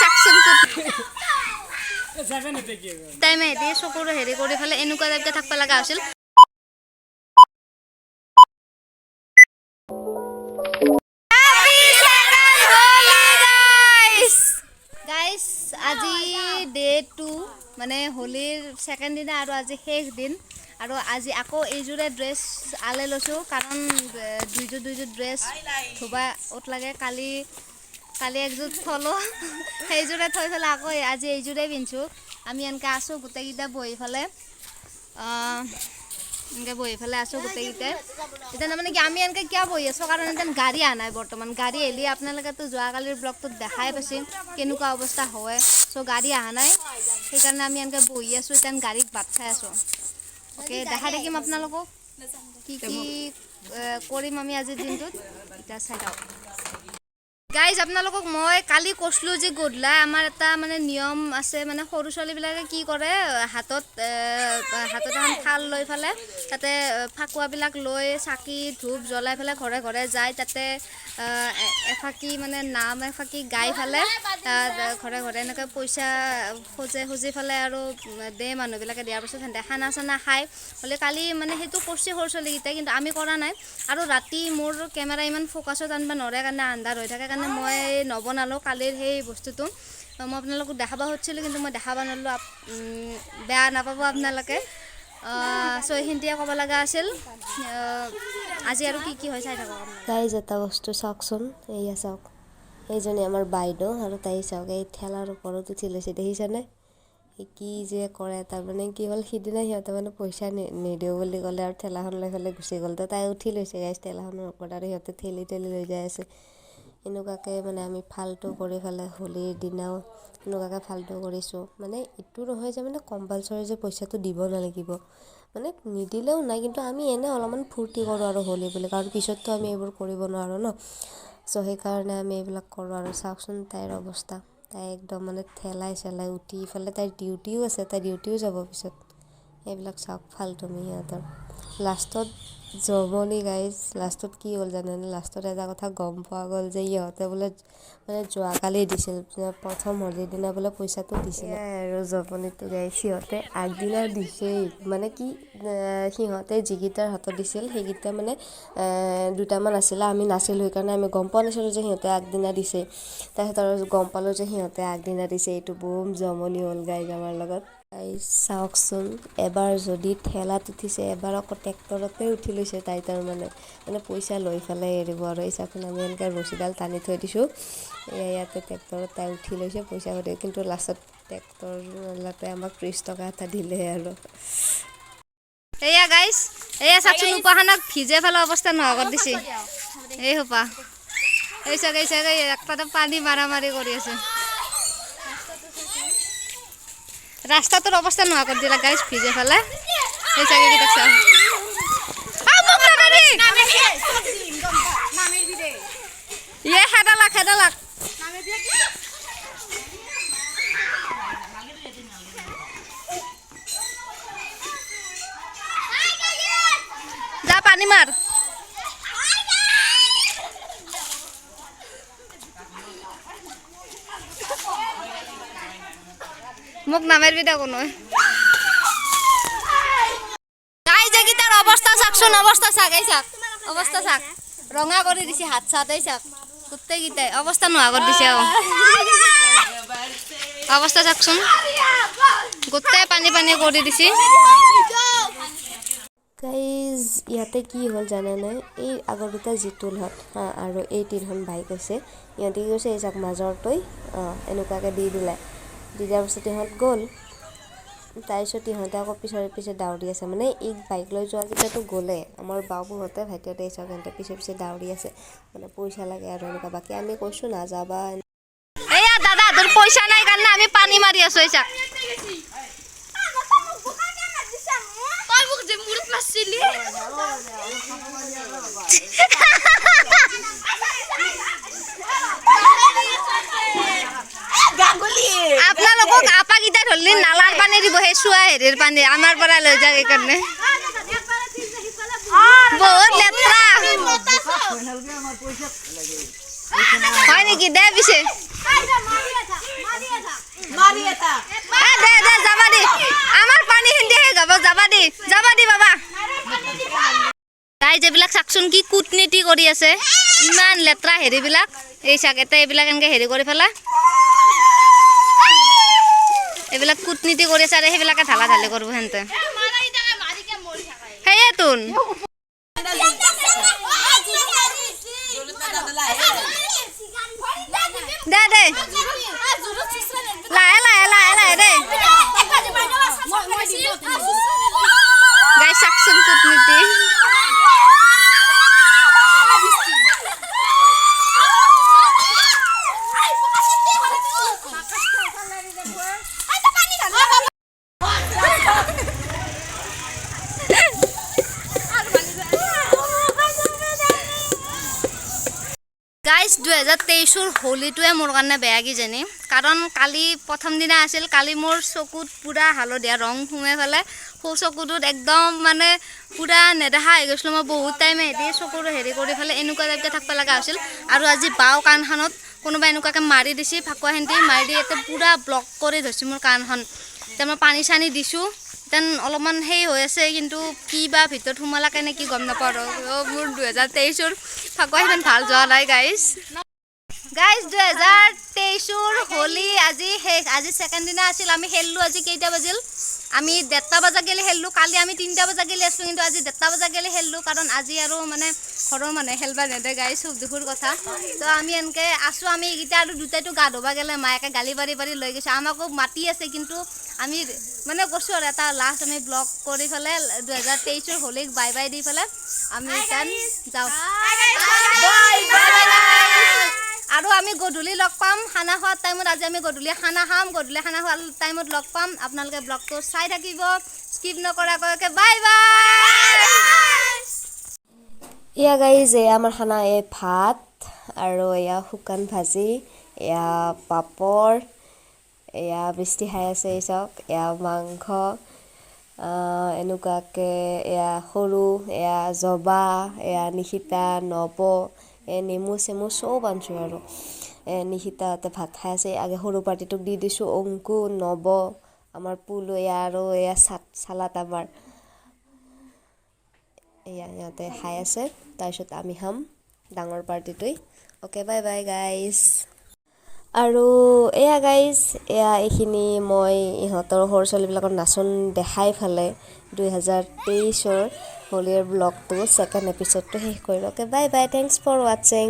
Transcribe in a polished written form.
suction টাইমে দিয়ে চকুৰ হেৰি কৰি ফেলে এনেকুৱা টাইপকে থাকবা লগা হৈছিল গাইস আজি ডে 2 মানে হোলিৰ সেকেন্ড দিনা আৰু আজি শেষ দিন আৰু আজি আকৌ এইজোৰে ড্ৰেছ আলে লৈছো কাৰণ দুইযোৰ ড্ৰেছ ধুবা ওট লাগে কালি একযোৰ থলো সেইজোৰে থৈ ফেলে আকৌ আজি এইজোৰে পিন্ধছো আমি এনেকে আছো গোটেইকেইটা বহি ফেলে এনেকে বহি ফেলে আছো গোটেইকেইটা এতিয়া মানে কি আমি এনেকে কিয় বহি আছো কাৰণ এতিয়া গাড়ী আহা নাই বৰ্তমান গাড়ী এলি আপোনালোকেতো যোৱাকালিৰ ব্লগটোত দেখাই পাইছে কেনেকুৱা অৱস্থা হয় সো গাড়ী আহা নাই সেইকাৰণে আমি এনেকে বহি আছো এতিয়া গাড়ীত ভাত খাই আছো ওকে দেখাই দেখিম আপোনালোকক কি কৰিম আমি আজিৰ দিনটোত এতিয়া চাই যাওক গাইজ আপোনালোকক মই কালি কৈছিলো যে গধূলা আমাৰ এটা মানে নিয়ম আছে মানে সৰু ছোৱালীবিলাকে কি কৰে হাতত এখন থাল লৈ ফেলে তাতে ফাকুৱাবিলাক লৈ চাকি ধূপ জ্বলাই ফেলে ঘৰে ঘৰে যায় তাতে এফাকি মানে নাম এফাকি গাই ফেলে ঘৰে ঘৰে এনেকৈ পইচা খুজি ফেলে আৰু দে মানুহবিলাকে দিয়াৰ পিছত সিহঁতে খানা চানা খায় হ'লে কালি মানে সেইটো কৰিছে সৰু ছোৱালীকেইটাই কিন্তু আমি কৰা নাই আৰু ৰাতি মোৰ কেমেৰা ইমান ফ'কাছত আনিব নোৱাৰে কাৰণে আন্ধাৰ হৈ থাকে কাৰণে মই নবনালোঁ কালিৰ সেই বস্তুটো মই আপোনালোকক দেখাব খুজিছিলোঁ কিন্তু মই দেখাব নোৱাৰিলোঁ বেয়া নাপাব আপোনালোকে সো এইখিনিতে ক'ব লগা আছিল আজি আৰু কি হয় চাই থাকক গাইজ এটা বস্তু চাওকচোন এয়া চাওক এইজনী আমাৰ বাইদেউ আৰু তাই চাওক এই ঠেলাৰ ওপৰত উঠি লৈছে দেখিছেনে কি যে কৰে তাৰমানে কি হ'ল সিদিনা সিহঁতে মানে পইচা নিদিওঁ বুলি ক'লে আৰু ঠেলাখন লৈ পেলাই গুচি গ'ল তো তাই উঠি লৈছে গাইজ ঠেলাখনৰ ওপৰত আৰু সিহঁতে ঠেলি লৈ যাই আছে এনেকুৱাকৈ মানে আমি ফাল্টু কৰি ফেলে হোলীৰ দিনাও এনেকুৱাকৈ ফাল্টু কৰিছোঁ মানে এইটো নহয় যে মানে কম্পালচৰি যে পইচাটো দিব নালাগিব মানে নিদিলেও নাই কিন্তু আমি এনে অলপমান ফূৰ্তি কৰোঁ আৰু হোলী বুলি কাৰণ পিছততো আমি এইবোৰ কৰিব নোৱাৰোঁ ন চ' সেইকাৰণে আমি এইবিলাক কৰোঁ আৰু চাওকচোন তাইৰ অৱস্থা তাই একদম মানে ঠেলাই উঠি ইফালে তাইৰ ডিউটিও আছে তাই ডিউটিও যাব পিছত এইবিলাক চাওক ফাল্টুমি সিহঁতৰ লাষ্টত জমনি গাইজ লাষ্টত কি হ'ল জানেনে লাষ্টত এটা কথা গম পোৱা গ'ল যে ইহঁতে বোলে মানে যোৱাকালি দিছিল প্ৰথম হোলীৰ দিনা বোলে পইচাটো দিছিলে আৰু জমনিটো গাইজ সিহঁতে আগদিনা দিছেই মানে কি সিহঁতে যিকেইটাৰ হাতত দিছিল সেইকেইটা মানে দুটামান আছিলে আমি নাছিলোঁ সেইকাৰণে আমি গম পোৱা নাছিলোঁ যে সিহঁতে আগদিনা দিছে তাৰপিছত আৰু গম পালোঁ যে সিহঁতে আগদিনা দিছে এইটো বম জমনি হ'ল গাইজ আমাৰ লগত চাওকচোন এবাৰ যদি ঠেলাত উঠিছে এবাৰ আকৌ ট্ৰেক্টৰতে উঠি লৈছে তাই তাৰমানে পইচা লৈ পেলাই এৰিব আৰু এই চাওকচোন আমি এনেকৈ ৰছীডাল টানি থৈ দিছোঁ ইয়াতে ট্ৰেক্টৰত তাই উঠি লৈছে পইচা কৰি কিন্তু লাষ্টত ট্ৰেক্টৰৱালাতে আমাক 30 টকা এটা দিলে আৰু এয়া গাইজ এয়া চাওকচোন উপাসনাক ভিজে ফেলা অৱস্থা নোহোৱা কৰি দিছে এই সোপা এই চাওক একটা পানী মাৰি কৰি আছে ৰাস্তাটোৰ অৱস্থা নোহোৱা কৰি দিলা গাইজ ভিজে ফেলে এই চাগে কি দেখছা খেদালাক যা পানী মাৰ মোক নামাৰিবি দে কোনো গাইজেগিটাৰ অৱস্থা চাকচোন অৱস্থা চাক ৰঙা কৰি দিছে হাত চাত এই চাক গোটেইকেইটাই অৱস্থা নোহোৱা কৰি দিছে অৱস্থা চাকচোন গোটেই পানী কৰি দিছে গাইজ ইয়াতে কি হ'ল জানেনে এই আগৰ দুটা জিতুলহঁত আৰু এই তিনিখন ভাই কৈছে ইহঁতে কি কৈছে এই চাক মাজৰটোই এনেকুৱাকৈ দি দিলে দি দিয়াৰ পিছত ইহঁত গ'ল তাৰপিছত ইহঁতে আকৌ পিছে দাউৰি আছে মানে এই বাইক লৈ যোৱা কেইটাতো গ'লে আমাৰ বাবুহঁতে ভাইটিহঁতে এই চাওক সিহঁতে পিছে দাউৰি আছে মানে পইচা লাগে আৰু এনেকুৱা বাকী আমি কৈছোঁ নাযাবা এয়া দাদা তোৰ পইচা নাই কাৰণে আমি পানী মাৰি আছোঁ এই চাক আপোনালোকক আপা কেইটা ধৰলি নালাৰ পানী দিব সেই চুৱা হেৰিৰ পানী আমাৰ পৰা লৈ যাওক এইকাৰণে বহুত লেতেৰা হয় নেকি দে পিছে গাইজ এইবিলাক চাকচোন কি কূটনীতি কৰি আছে ইমান লেতেৰা হেৰিবিলাক এই চাক এটা এইবিলাক এনেকৈ হেৰি কৰি পেলাই এইবিলাক কূটনীতি কৰি আছে আৰু সেইবিলাকে ঢালা ঢালি কৰিব সেনেতে সেয়েতোন দে দে লাহে লাহে লাহে লাহে দে গাই চাকচোন কূটনীতি গাইজ 2023 হোলীটোৱে মোৰ কাৰণে বেয়া কিজানি কাৰণ কালি প্ৰথম দিনা আছিল কালি মোৰ চকুত পুৰা হালধীয়া ৰং সোমাই পেলাই সৌ চকুটোত একদম মানে পুৰা নেদেখা হৈ গৈছিলোঁ মই বহুত টাইম এদি চকুৰ হেৰি কৰি পেলাই এনেকুৱা টাইপকৈ থাকিব লগা হৈছিল আৰু আজি বাও কাণখনত কোনোবা এনেকুৱাকৈ মাৰি দিছে ফাকুৱা সেন্দি মাৰি দি এতিয়া পুৰা ব্লক কৰি ধৰিছে মোৰ কাণখন এতিয়া মই পানী চানী দিছোঁ তেন অলপমান সেই হৈ আছে কিন্তু কি বা ভিতৰত সোমালা কেনে কি গম নাপাওঁ মোৰ 2023 ফাকুৱা সিমান ভাল যোৱা নাই গাইজ 2023 হোলী আজি শেষ আজি ছেকেণ্ড দিনা আছিল আমি খেলিলোঁ আজি কেইটা বাজিল আমি 1:30 বজা গেলি খেলিলোঁ কালি আমি 3টা বজা গেলি আছিলোঁ কিন্তু আজি 1:30 বজা গেলি খেলিলোঁ কাৰণ আজি আৰু মানে ঘৰৰ মানুহে খেলবা নেদে গাইজ খুব দুখৰ কথা তো আমি এনেকৈ আছোঁ আমি এইকেইটা আৰু দুটাইতো গা ধুবা গেলে মায়েকে গালি পাৰি পাৰি লৈ গৈছে আমাকো মাতি আছে কিন্তু আমি মানে কৈছোঁ আৰু এটা লাষ্ট আমি ব্লগ কৰি পেলাই 2023 হোলীক বাই বাই দি পেলাই আমি এতিয়া যাওঁ আৰু আমি গধূলি লগ পাম খানা খোৱাৰ টাইমত আজি আমি গধূলি খানা খাম গধূলি খানা খোৱাৰ টাইমত লগ পাম আপোনালোকে ব্লগটো চাই থাকিব স্কিপ নকৰাকৈ বাই বাই এয়া গাইজ এয়া আমাৰ খানা এই ভাত আৰু এয়া শুকান ভাজি এয়া পাপৰ এয়া বৃষ্টি খাই আছে এই চাওক এয়া মাংস এনেকুৱাকৈ এয়া সৰু এয়া জবা এয়া নিশিতা নব নেমু চেমু চব আনছোঁ আৰু নিশিতাহঁতে ভাত খাই আছে আগে সৰু পাৰ্টিটোক দি দিছোঁ অংকু নব আমাৰ পুলু এয়া আৰু এয়া চালাড আমাৰ এয়া সিহঁতে খাই আছে তাৰপিছত আমি খাম ডাঙৰ পাৰ্টিটোৱে অ'কে বাই বাই গাইজ আৰু এয়া গাইজ এয়া এইখিনি মই ইহঁতৰ সৰু ছোৱালীবিলাকৰ নাচন দেখাই পেলাই 2023 হোলীৰ ব্লগটো ছেকেণ্ড এপিছ'ডটো শেষ কৰিলোঁ okay bye bye thanks for ৱাটছিং